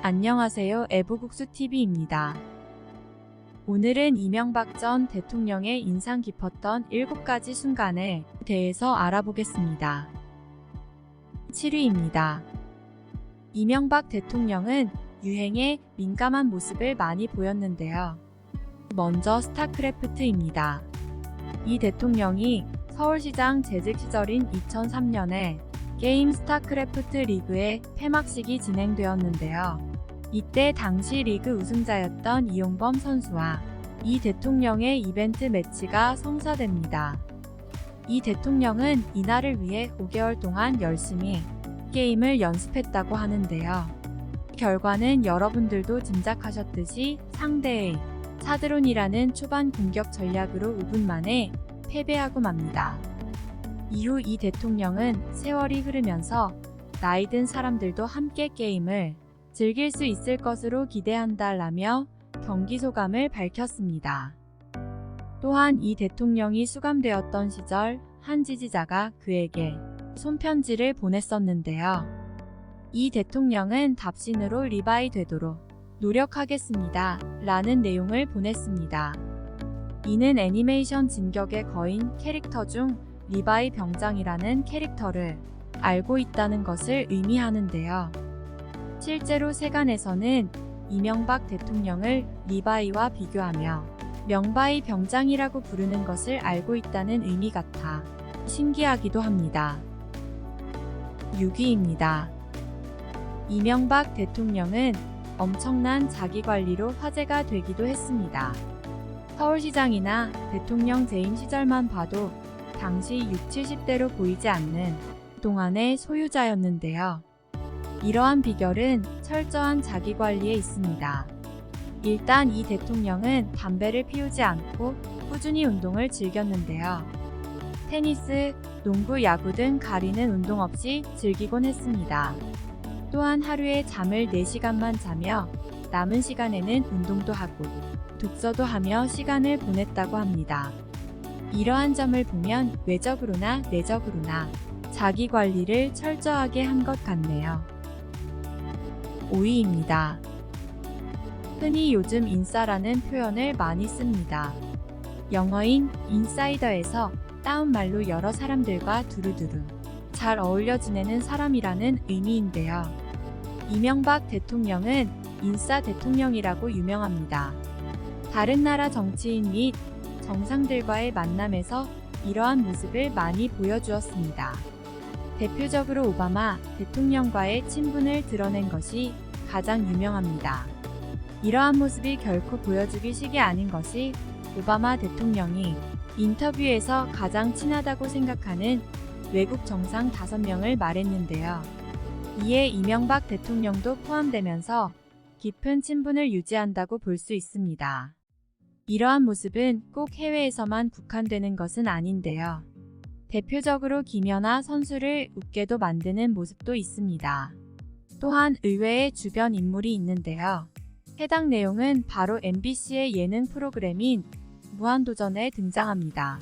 안녕하세요. 애부국수TV입니다. 오늘은 이명박 전 대통령의 인상 깊었던 7가지 순간에 대해서 알아보겠습니다. 7위입니다. 이명박 대통령은 유행에 민감한 모습을 많이 보였는데요. 먼저 스타크래프트입니다. 이 대통령이 서울시장 재직 시절인 2003년에 게임 스타크래프트 리그의 폐막식이 진행되었는데요. 이때 당시 리그 우승자였던 이용범 선수와 이 대통령의 이벤트 매치가 성사됩니다. 이 대통령은 이날을 위해 5개월 동안 열심히 게임을 연습했다고 하는데요. 결과는 여러분들도 짐작하셨듯이 상대의 사드론이라는 초반 공격 전략으로 5분 만에 패배하고 맙니다. 이후 이 대통령은 세월이 흐르면서 나이 든 사람들도 함께 게임을 즐길 수 있을 것으로 기대한다라며 경기 소감을 밝혔습니다. 또한 이 대통령이 수감되었던 시절 한 지지자가 그에게 손편지를 보냈었는데요. 이 대통령은 답신으로 리바이 되도록 노력하겠습니다 라는 내용을 보냈습니다. 이는 애니메이션 진격의 거인 캐릭터 중 리바이 병장이라는 캐릭터를 알고 있다는 것을 의미하는데요. 실제로 세간에서는 이명박 대통령을 리바이와 비교하며 명바이 병장이라고 부르는 것을 알고 있다는 의미 같아 신기하기도 합니다. 6위입니다. 이명박 대통령은 엄청난 자기관리로 화제가 되기도 했습니다. 서울시장이나 대통령 재임 시절만 봐도 당시 60, 70대로 보이지 않는 동안의 소유자였는데요. 이러한 비결은 철저한 자기관리에 있습니다. 일단 이 대통령은 담배를 피우지 않고 꾸준히 운동을 즐겼는데요. 테니스, 농구, 야구 등 가리는 운동 없이 즐기곤 했습니다. 또한 하루에 잠을 4시간만 자며 남은 시간에는 운동도 하고 독서도 하며 시간을 보냈다고 합니다. 이러한 점을 보면 외적으로나 내적으로나 자기 관리를 철저하게 한 것 같네요. 5위입니다. 흔히 요즘 인싸라는 표현을 많이 씁니다. 영어인 인사이더에서 따온 말로 여러 사람들과 두루두루 잘 어울려 지내는 사람이라는 의미인데요. 이명박 대통령은 인싸 대통령이라고 유명합니다. 다른 나라 정치인 및 정상들과의 만남에서 이러한 모습을 많이 보여주었습니다. 대표적으로 오바마 대통령과의 친분을 드러낸 것이 가장 유명합니다. 이러한 모습이 결코 보여주기 식이 아닌 것이 오바마 대통령이 인터뷰에서 가장 친하다고 생각하는 외국 정상 5명을 말했는데요. 이에 이명박 대통령도 포함되면서 깊은 친분을 유지한다고 볼 수 있습니다. 이러한 모습은 꼭 해외에서만 국한되는 것은 아닌데요. 대표적으로 기녀나 선수를 웃게도 만드는 모습도 있습니다. 또한 의외의 주변 인물이 있는데요. 해당 내용은 바로 MBC의 예능 프로그램인 무한도전에 등장합니다.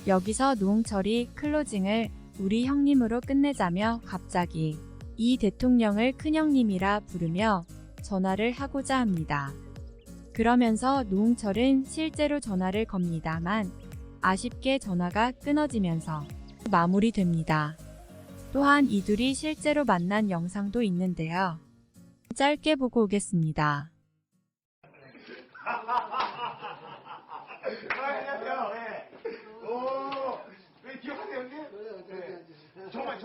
여기서 노홍철이 클로징을 우리 형님으로 끝내자며 갑자기 이 대통령을 큰형님이라 부르며 전화를 하고자 합니다. 그러면서 노홍철은 실제로 전화를 겁니다만 아쉽게 전화가 끊어지면서 마무리됩니다. 또한 이둘이 실제로 만난 영상도 있는데요. 짧게 보고 오겠습니다. 안녕하세요. 네. 오, 왜 기억하세요, 형님? 네. 정말.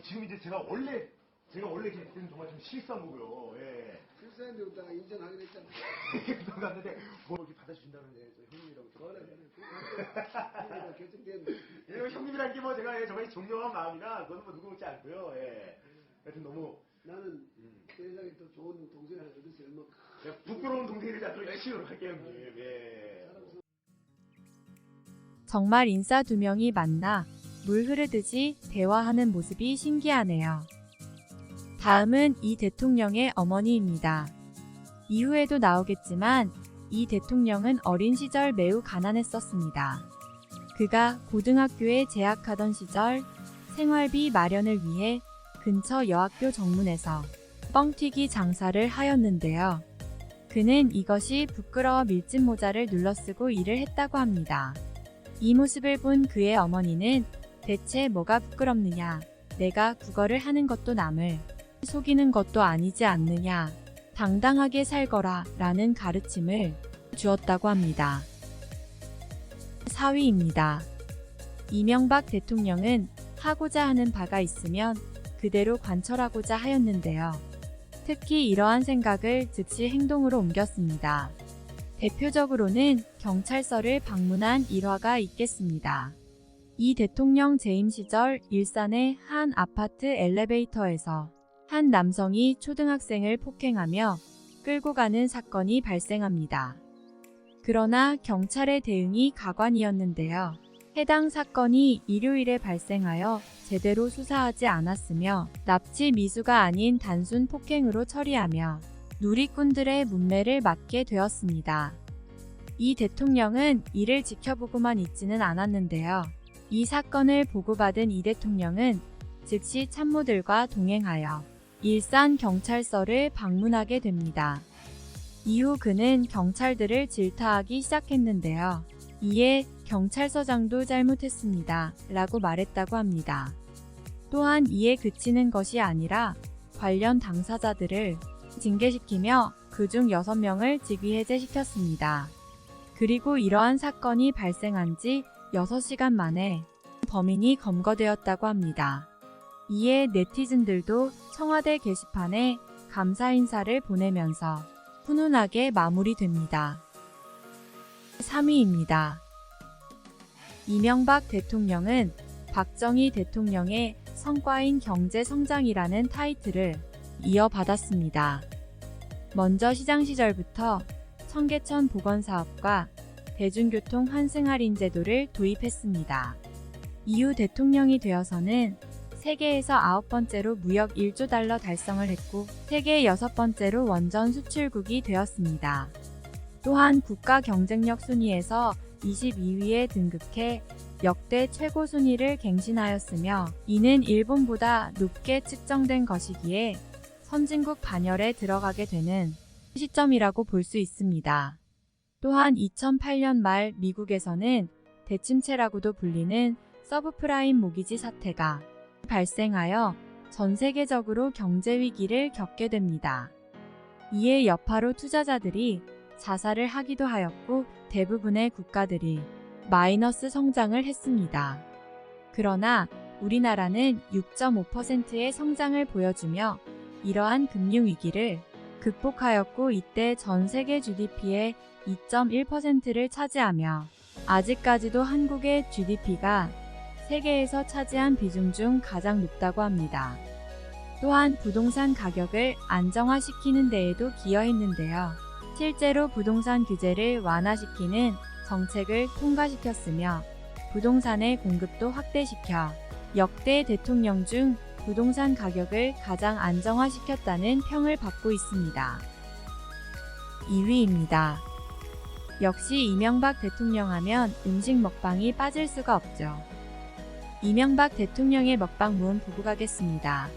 지금 이제 제가 원래 그때는 정말 좀 실수한 거고요. 예. 실수했는데 웃다가 인정하긴 했잖아. 갔는데 뭐 이렇게 받아주신다는 형님이라고. 결정된. 예, 형님이란 게 뭐 제가 정말 존경한 마음이나 그거는 뭐 누구 묻지 않고요. 예. 하여튼 너무 나는 세상에 더 좋은 동생을 얻었어요. 뭐 부끄러운 동생이 되지 않도록 열심히 노력할게요, 형님. 예. 정말 인싸 2명이 만나 물 흐르듯이 대화하는 모습이 신기하네요. 다음은 이 대통령의 어머니입니다. 이후에도 나오겠지만 이 대통령은 어린 시절 매우 가난했었습니다. 그가 고등학교에 재학하던 시절 생활비 마련을 위해 근처 여학교 정문에서 뻥튀기 장사를 하였는데요. 그는 이것이 부끄러워 밀짚 모자를 눌러쓰고 일을 했다고 합니다. 이 모습을 본 그의 어머니는 대체 뭐가 부끄럽느냐, 내가 국어를 하는 것도 남을 속이는 것도 아니지 않느냐, 당당하게 살거라 라는 가르침을 주었다고 합니다. 4위입니다. 이명박 대통령은 하고자 하는 바가 있으면 그대로 관철하고자 하였는데요. 특히 이러한 생각을 즉시 행동으로 옮겼습니다. 대표적으로는 경찰서를 방문한 일화가 있겠습니다. 이 대통령 재임 시절 일산의 한 아파트 엘리베이터에서 한 남성이 초등학생을 폭행하며 끌고 가는 사건이 발생합니다. 그러나 경찰의 대응이 가관이었는데요. 해당 사건이 일요일에 발생하여 제대로 수사하지 않았으며 납치 미수가 아닌 단순 폭행으로 처리하며 누리꾼들의 문매를 맞게 되었습니다. 이 대통령은 이를 지켜보고만 있지는 않았는데요. 이 사건을 보고받은 이 대통령은 즉시 참모들과 동행하여 일산 경찰서를 방문하게 됩니다. 이후 그는 경찰들을 질타하기 시작했는데요. 이에 경찰서장도 잘못했습니다 라고 말했다고 합니다. 또한 이에 그치는 것이 아니라 관련 당사자들을 징계시키며 그중 6명을 직위 해제시켰습니다. 그리고 이러한 사건이 발생한 지 6시간 만에 범인이 검거되었다고 합니다. 이에 네티즌들도 청와대 게시판에 감사 인사를 보내면서 훈훈하게 마무리됩니다. 3위입니다. 이명박 대통령은 박정희 대통령의 성과인 경제성장이라는 타이틀을 이어받았습니다. 먼저 시장 시절부터 청계천 보건사업과 대중교통 환승 할인 제도를 도입했습니다. 이후 대통령이 되어서는 세계에서 9번째로 무역 1조 달러 달성을 했고 세계 6번째로 원전 수출국이 되었습니다. 또한 국가 경쟁력 순위에서 22위에 등극해 역대 최고 순위를 갱신하였으며 이는 일본보다 높게 측정된 것이기에 선진국 반열에 들어가게 되는 시점이라고 볼 수 있습니다. 또한 2008년 말 미국에서는 대침체라고도 불리는 서브프라임 모기지 사태가 발생하여 전 세계적으로 경제 위기를 겪게 됩니다. 이에 여파로 투자자들이 자살을 하기도 하였고 대부분의 국가들이 마이너스 성장을 했습니다. 그러나 우리나라는 6.5%의 성장을 보여주며 이러한 금융위기를 극복하였고 이때 전 세계 GDP의 2.1%를 차지하며 아직까지도 한국의 GDP가 세계에서 차지한 비중 중 가장 높다고 합니다. 또한 부동산 가격을 안정화시키는 데에도 기여했는데요. 실제로 부동산 규제를 완화시키는 정책을 통과시켰으며 부동산의 공급도 확대시켜 역대 대통령 중 부동산 가격을 가장 안정화시켰다는 평을 받고 있습니다. 2위입니다. 역시 이명박 대통령 하면 음식 먹방이 빠질 수가 없죠. 이명박 대통령의 먹방 모험 보고 가겠습니다.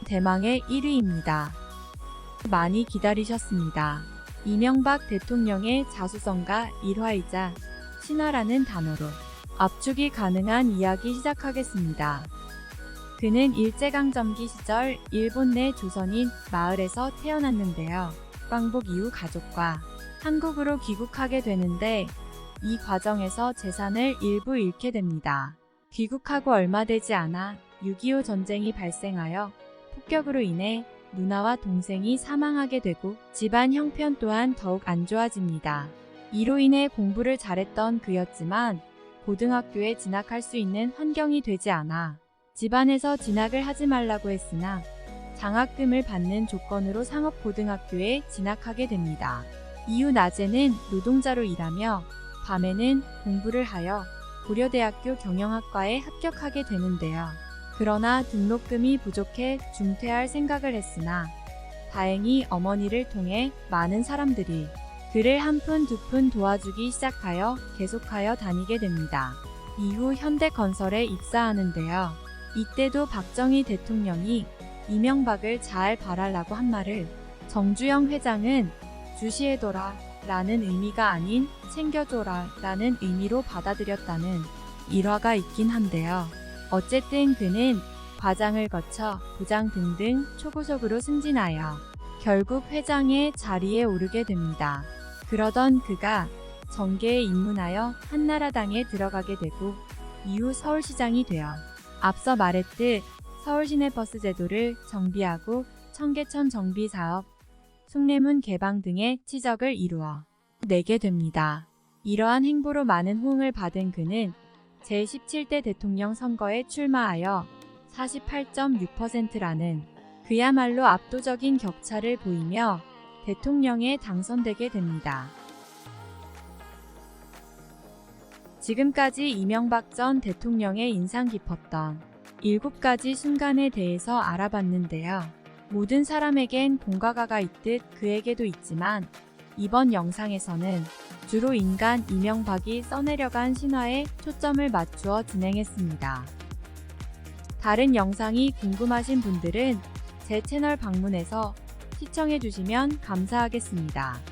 대망의 1위입니다. 많이 기다리셨습니다. 이명박 대통령의 자수성가 일화이자 신화라는 단어로 압축이 가능한 이야기 시작하겠습니다. 그는 일제강점기 시절 일본 내 조선인 마을에서 태어났는데요. 광복 이후 가족과 한국으로 귀국하게 되는데 이 과정에서 재산을 일부 잃게 됩니다. 귀국하고 얼마 되지 않아 6.25 전쟁이 발생하여 폭격으로 인해 누나와 동생이 사망하게 되고 집안 형편 또한 더욱 안 좋아집니다. 이로 인해 공부를 잘했던 그였지만 고등학교에 진학할 수 있는 환경이 되지 않아 집안에서 진학을 하지 말라고 했으나 장학금을 받는 조건으로 상업고등학교에 진학하게 됩니다. 이후 낮에는 노동자로 일하며 밤에는 공부를 하여 고려대학교 경영학과에 합격하게 되는데요. 그러나 등록금이 부족해 중퇴할 생각을 했으나 다행히 어머니를 통해 많은 사람들이 그를 한 푼 두 푼 도와주기 시작하여 계속하여 다니게 됩니다. 이후 현대건설에 입사하는데요. 이때도 박정희 대통령이 이명박을 잘 봐달라고 한 말을 정주영 회장은 주시해둬라 라는 의미가 아닌 챙겨줘라 라는 의미로 받아들였다는 일화가 있긴 한데요. 어쨌든 그는 과장을 거쳐 부장 등등 초고속으로 승진하여 결국 회장의 자리에 오르게 됩니다. 그러던 그가 정계에 입문하여 한나라당에 들어가게 되고 이후 서울시장이 되어 앞서 말했듯 서울시내버스 제도를 정비하고 청계천 정비사업, 숭례문 개방 등의 치적을 이루어 내게 됩니다. 이러한 행보로 많은 호응을 받은 그는 제17대 대통령 선거에 출마하여 48.6%라는 그야말로 압도적인 격차를 보이며 대통령에 당선되게 됩니다. 지금까지 이명박 전 대통령의 인상 깊었던 7가지 순간에 대해서 알아봤는데요. 모든 사람에겐 공과가가 있듯 그에게도 있지만 이번 영상에서는 주로 인간 이명박이 써내려간 신화에 초점을 맞추어 진행했습니다. 다른 영상이 궁금하신 분들은 제 채널 방문해서 시청해주시면 감사하겠습니다.